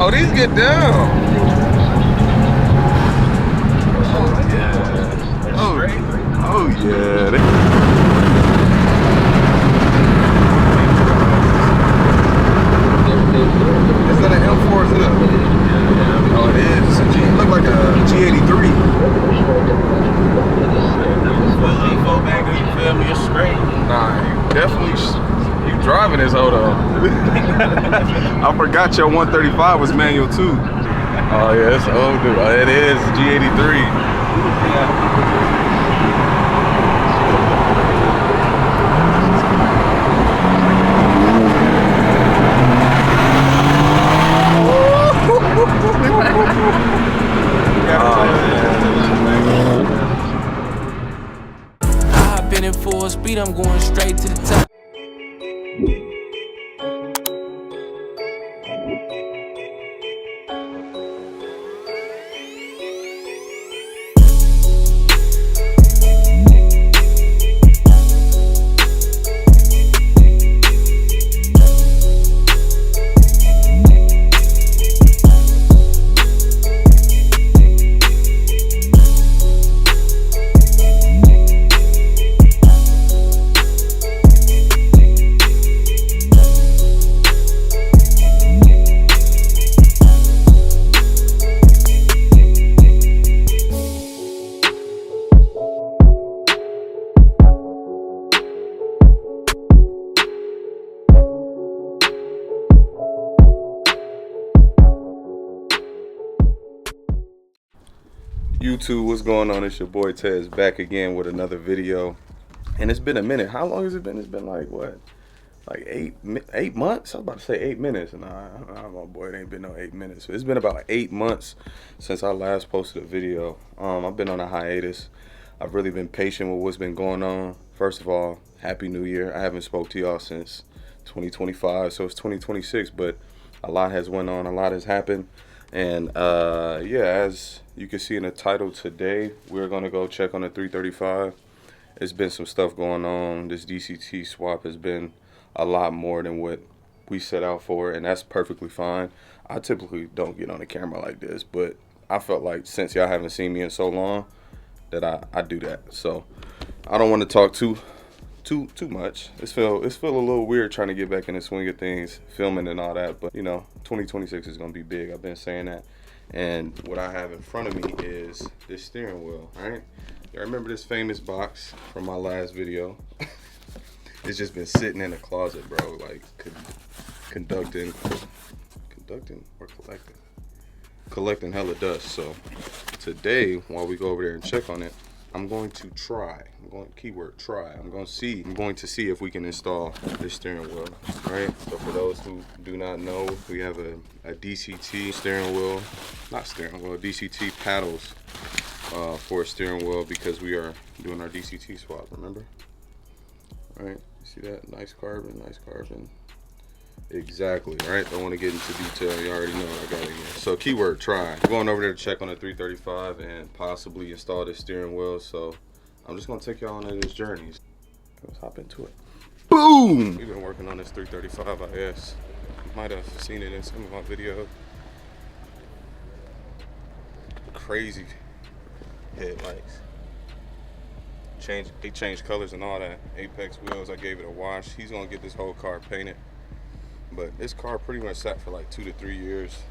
Oh, these get down. Oh yeah. Oh yeah. Is that an M4 or is it a? Oh, it is. It's a G. It look like a G83. You feel me? You're straight. Nah, you definitely. You driving this Odo. I forgot your 135 was manual too. Oh yeah, it's old dude. Oh, it is G83. I've been in full speed, I'm going straight to the top. YouTube, what's going on? It's your boy Tez back again with another video, and it's been a minute. How long has it been? It's been like what, like eight months? I was about to say 8 minutes. Nah, my boy, it ain't been no 8 minutes. It's been about 8 months since I last posted a video. I've been on a hiatus. I've really been patient with what's been going on. First of all, Happy New Year. I haven't spoke to y'all since 2025, so it's 2026, but a lot has went on, a lot has happened. And yeah, as you can see in the title today, we're gonna go check on the 335. It's been some stuff going on. This DCT swap has been a lot more than what we set out for, and that's perfectly fine. I typically don't get on the camera like this, but I felt like since y'all haven't seen me in so long that I do that. So I don't want to talk too much. It's feel a little weird trying to get back in the swing of things, filming and all that, but you know, 2026 is gonna be big. I've been saying that. And what I have in front of me is this steering wheel, right? I remember this famous box from my last video. It's just been sitting in the closet, bro, like conducting or collecting hella dust. So today, while we go over there and check on it, I'm going to try. Keyword try. I'm going to see if we can install this steering wheel, right? So for those who do not know, we have a DCT steering wheel, DCT paddles for a steering wheel because we are doing our DCT swap, remember? Right? See that? Nice carbon. Exactly, right? Don't want to get into detail. You already know what I got in here. So keyword try. I'm going over there to check on the 335 and possibly install this steering wheel. So I'm just going to take y'all on this journey. Let's hop into it. Boom! We've been working on this 335 IS. Might have seen it in some of my videos. Crazy headlights. They changed colors and all that. Apex wheels, I gave it a wash. He's going to get this whole car painted. But this car pretty much sat for like 2 to 3 years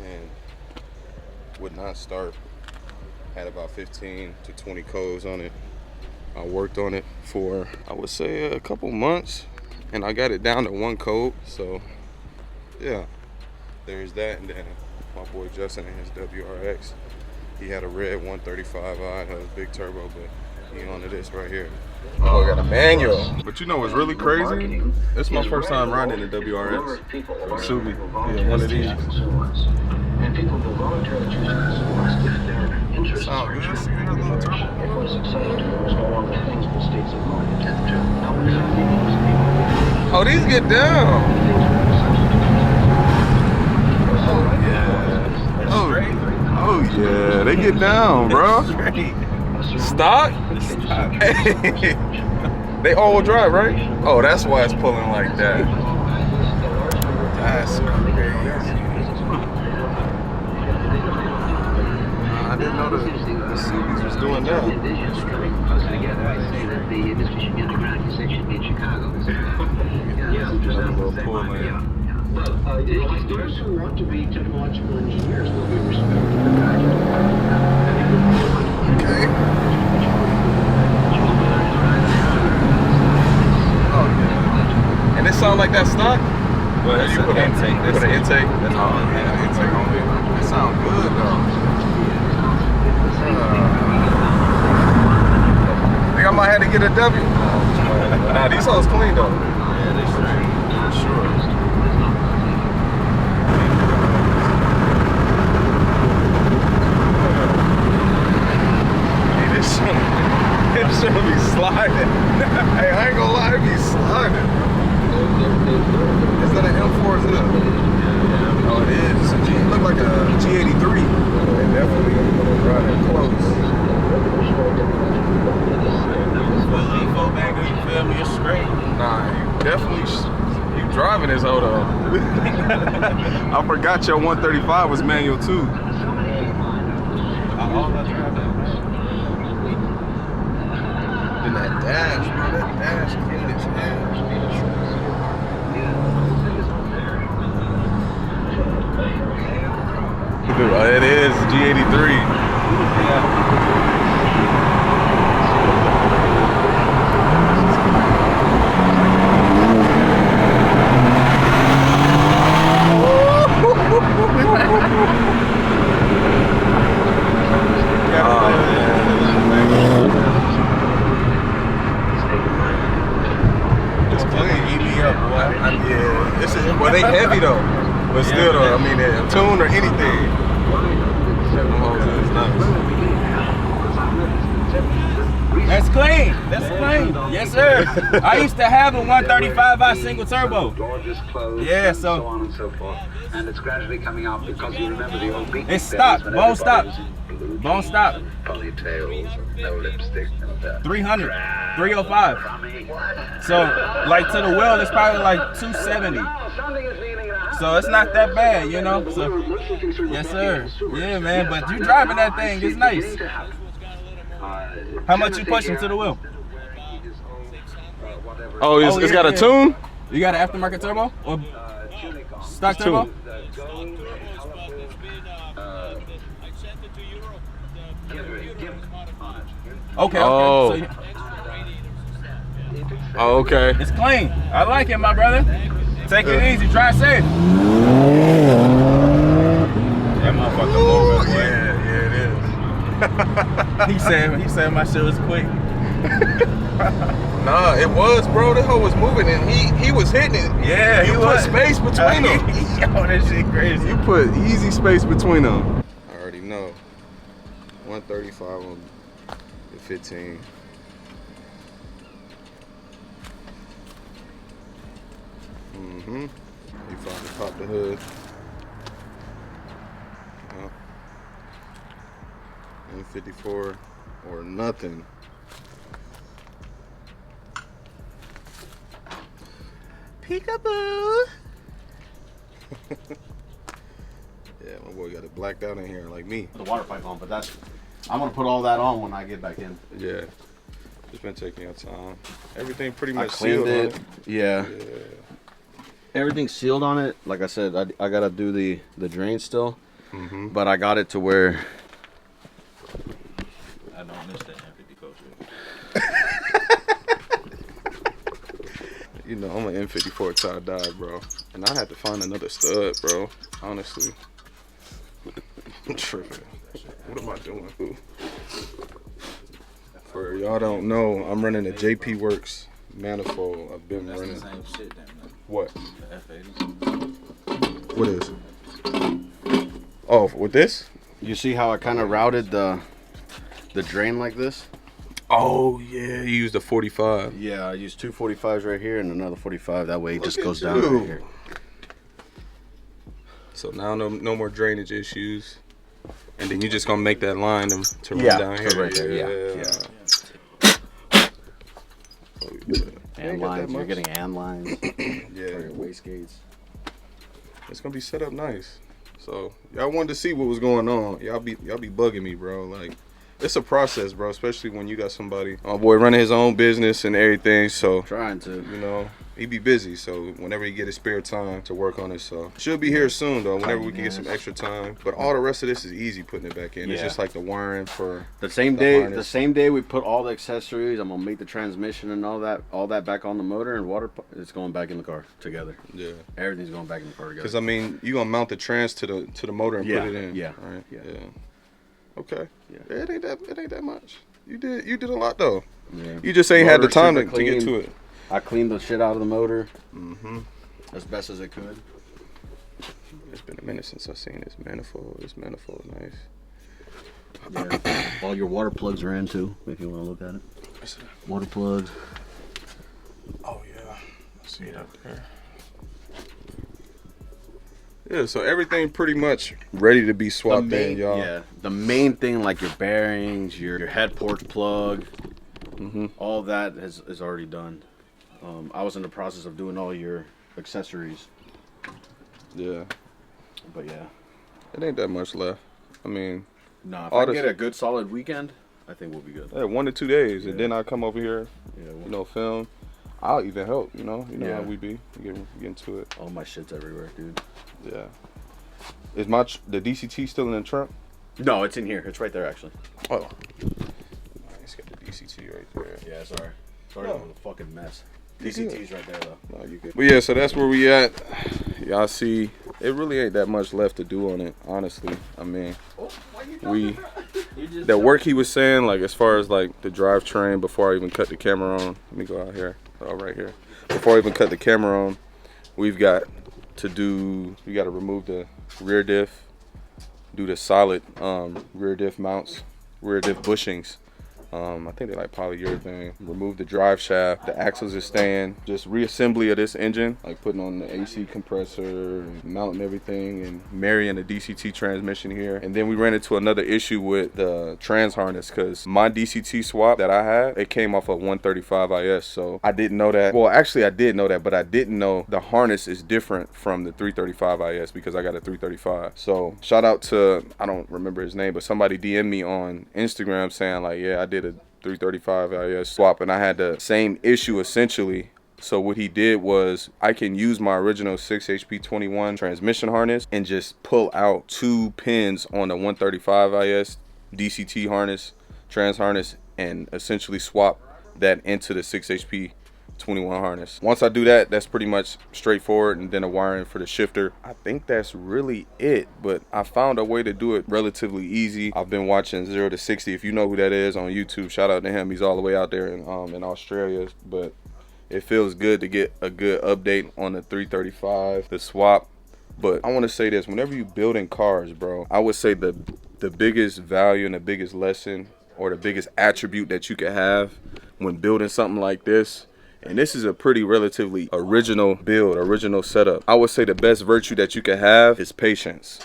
and would not start. Had about 15 to 20 codes on it. I worked on it for, I would say, a couple months, and I got it down to 1 code. So yeah, there's that. And then my boy Justin and his WRX, he had a red 135i, had a big turbo, but he onto this right here. Oh, I got a manual. But you know what's really crazy? This is my first time riding in the WRX. Subaru. Yeah, one of these. And people will voluntarily choose to explore if they're interested. Sound good? See that little turbo? Everyone's excited to explore all the things the states of mind tend to. Oh, these get down. Oh yeah, they get down, bro. Stock? Hey. They all-wheel drive, right? Oh, that's why it's pulling like that. That's crazy. Another little pull in. But those who want to be technological engineers will be respected for that. Okay. Oh yeah. And it sound like that stock? Well, it's you put an intake. Put an intake? That's all. Yeah, intake only. It sound good though. I think I might have to get a W. Nah, these hoes clean though. Yeah, they straight. For sure. Hey, this should be sliding. Hey, I ain't gonna lie, it be sliding. Is that an M4 as well? Oh, it is. It look like a G83. It definitely running close. Banger, you feel me? It's straight. Nah, you definitely you driving this auto. I forgot your 135 was manual too. And that dash, bro, that dash clean as hell. It is G83. It's clean. Eat me up, boy. Yeah, this is, well, they heavy though, but still though, I mean, a tune or anything. That's clean. That's clean. Yes, sir. I used to have a 135i single turbo. Doors closed, Yeah, and so- so on and so forth. And it's gradually coming up because you remember the old beat. It stopped. Bone stop. Bone stop. Ponytails, no lipstick, and 300, 305. So, like to the wheel, it's probably like 270. So it's not that bad, you know. So, yes, sir. Yeah, man. But you driving that thing, it's nice. How much you pushing to the wheel? Oh, it's got a yeah. tune? You got an aftermarket turbo or stock turbo? Okay. Oh. So Oh, okay. it's clean. I like it, my brother. Take it easy. Try safe. That motherfucker moving, boy. Yeah, it is. He said my shit was quick. Nah, it was, bro. The hoe was moving and he was hitting it. Yeah, you he put was. space between them. Yo, that shit crazy. You put easy space between them. I already know. 135 on the 15. You finally popped the hood. N54 or nothing. Peekaboo. Yeah, my boy got it blacked out in here like me. The water pipe on, but that's, I'm gonna put all that on when I get back in. Yeah. Just been taking your time. Everything pretty I much cleaned sealed. it. Yeah. Yeah. Everything's sealed on it. Like I said, I gotta do the drain still, but I got it to where. I don't miss that N54 shit. You know, I'm an N54 till I die, bro. And I had to find another stud, bro. Honestly. I'm tripping. What am I doing? For y'all don't know, I'm running a JP Works manifold. I've been That's running. the same shit then, man. What? The F80. What is? Oh, with this? You see how I kind of routed the drain like this? Oh yeah, you used a 45. Yeah, I used two 45s right here and another 45. That way it just Look goes at down you. right here. So now no more drainage issues. And then you just gonna make that line to run Yeah, down to here. right there, yeah. And lines, you're getting and lines for Yeah, your wastegates. it's gonna be set up nice. So y'all wanted to see what was going on. Y'all be bugging me, bro. Like it's a process, bro. Especially when you got somebody, my boy, running his own business and everything. So Trying to. you know, he be busy. So whenever he get his spare time to work on it, so should be here soon though. Whenever we can get some extra time. But all the rest of this is easy putting it back in. It's Yeah. just like the wiring for The same the day, harness. the same day we put all the accessories. I'm gonna make the transmission and all that back on the motor and it's going back in the car together. Yeah. Everything's going back in the car together. Because I mean, you gonna mount the trans to the motor and Yeah, put it in. yeah, Right. yeah. Okay. Yeah. It ain't that much. You did a lot though. Yeah. You just ain't had the Motor's time to super get clean. to it. I cleaned the shit out of the motor Mm-hmm. as best as I could. It's been a minute since I've seen this manifold. This manifold, nice. Yeah. All your water plugs are in too, if you want to look at it. Water plugs. Oh yeah, I see it up there. Yeah, so everything pretty much ready to be swapped in, y'all. Yeah, the main thing like your bearings, your head porch plug, all that is already done. I was in the process of doing all your accessories, Yeah, but yeah. it ain't that much left. I mean, Nah, if All I the- get a good solid weekend, I think we'll be good. yeah, 1 to 2 days, and Yeah. then I come over here, Yeah, you know, film. I'll even help, you know Yeah. how we be. Get into it. all my shit's everywhere, dude. Yeah. Is the DCT still in the trunk? No, it's in here. It's right there, actually. Oh. Nice, got the DCT right there. Yeah, sorry. Sorry, No. I'm a fucking mess. You DCT's right there, though. No, you good. But yeah, so that's where we at. Y'all see, it really ain't that much left to do on it, honestly. I mean, that work he was saying, like as far as like the drivetrain, before I even cut the camera on. Let me go out here, right here. Before I even cut the camera on, we've got to do. We got to remove the rear diff, do the solid rear diff mounts, rear diff bushings. I think they're like polyurethane. Remove the drive shaft. The axles are staying. Just reassembly of this engine, like putting on the AC compressor, and mounting everything, and marrying the DCT transmission here. And then we ran into another issue with the trans harness, because my DCT swap that I had, it came off of 135 IS. So I didn't know that. Well, actually I did know that, but I didn't know the harness is different from the 335 IS because I got a 335. So shout out to, I don't remember his name, but somebody DM'd me on Instagram saying like, yeah, I did a 335 IS swap and I had the same issue essentially. So what he did was I can use my original 6HP21 transmission harness and just pull out 2 pins on the 135 IS DCT harness, trans harness, and essentially swap that into the 6HP 21 harness. Once I do that, that's pretty much straightforward, and then a wiring for the shifter. I think that's really it, but I found a way to do it relatively easy. I've been watching 0 to 60, if you know who that is, on YouTube. Shout out to him. He's all the way out there in Australia, but it feels good to get a good update on the 335, the swap. But I want to say this, whenever you building cars, bro, I would say the biggest value and the biggest lesson or the biggest attribute that you could have when building something like this, and this is a pretty relatively original build, original setup. I would say the best virtue that you can have is patience.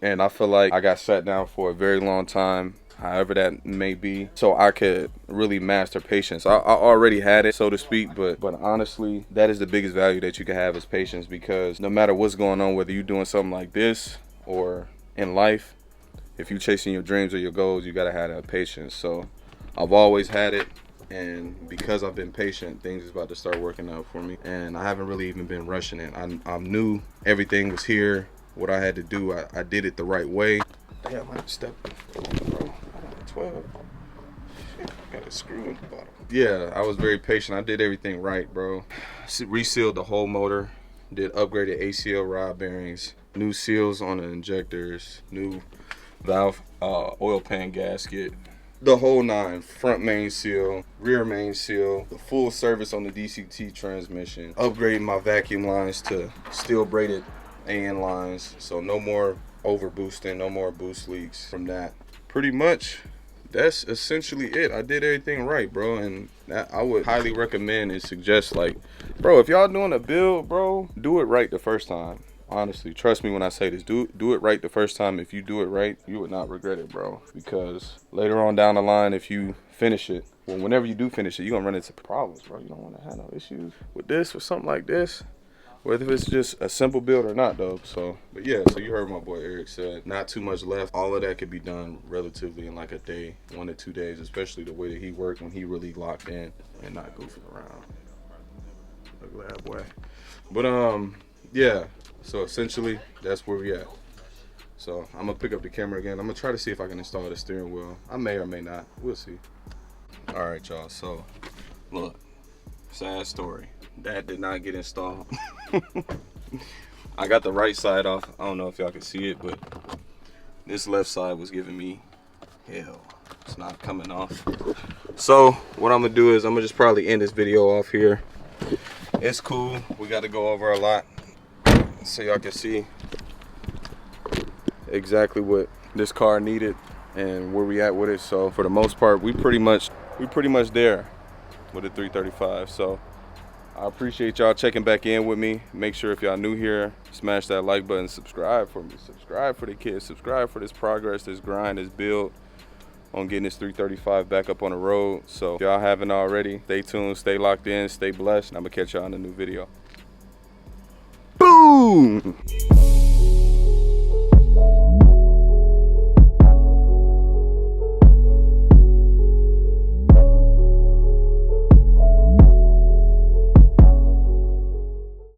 And I feel like I got sat down for a very long time, however that may be, so I could really master patience. I already had it, so to speak, but honestly, that is the biggest value that you can have is patience, because no matter what's going on, whether you're doing something like this or in life, if you're chasing your dreams or your goals, you gotta have that patience. So I've always had it. And because I've been patient, things is about to start working out for me. And I haven't really even been rushing it. I knew everything was here, what I had to do. I did it the right way. Damn, I stepped on, bro. 12. Shit, got a screw in the bottom. Yeah, I was very patient. I did everything right, bro. Resealed the whole motor. Did upgraded ACL rod bearings. New seals on the injectors. New valve, oil pan gasket. The whole 9, front main seal, rear main seal, the full service on the DCT transmission, upgrading my vacuum lines to steel braided AN lines, so no more over boosting, no more boost leaks from that. Pretty much, that's essentially it. I did everything right, bro, and I would highly recommend and suggest, like, bro, if y'all doing a build, bro, do it right the first time. Honestly, trust me when I say this. Do it right the first time. If you do it right, you would not regret it, bro. Because later on down the line, if you finish it, well, whenever you do finish it, you're going to run into problems, bro. You don't want to have no issues with this or something like this. whether it's just a simple build or not though. So, but yeah, so you heard my boy Eric said not too much left. All of that could be done relatively in like a day, 1 to 2 days, especially the way that he worked when he really locked in and not goofing around. Look at that boy. But yeah, so essentially that's where we at. So I'm gonna pick up the camera again. I'm gonna try to see if I can install the steering wheel. I may or may not, we'll see. All right, y'all, so look, sad story. That did not get installed. I got the right side off. I don't know if y'all can see it, but this left side was giving me hell. It's not coming off. So what I'm gonna do is I'm gonna just probably end this video off here. It's cool. We got to go over a lot so y'all can see exactly what this car needed and where we at with it. So for the most part, we pretty much there with the 335. So I appreciate y'all checking back in with me. Make sure if y'all new here, smash that like button, subscribe for me, subscribe for the kids, subscribe for this progress, this grind, this build on getting this 335 back up on the road. So if y'all haven't already, stay tuned, stay locked in, stay blessed, and I'm gonna catch y'all in a new video. Boom!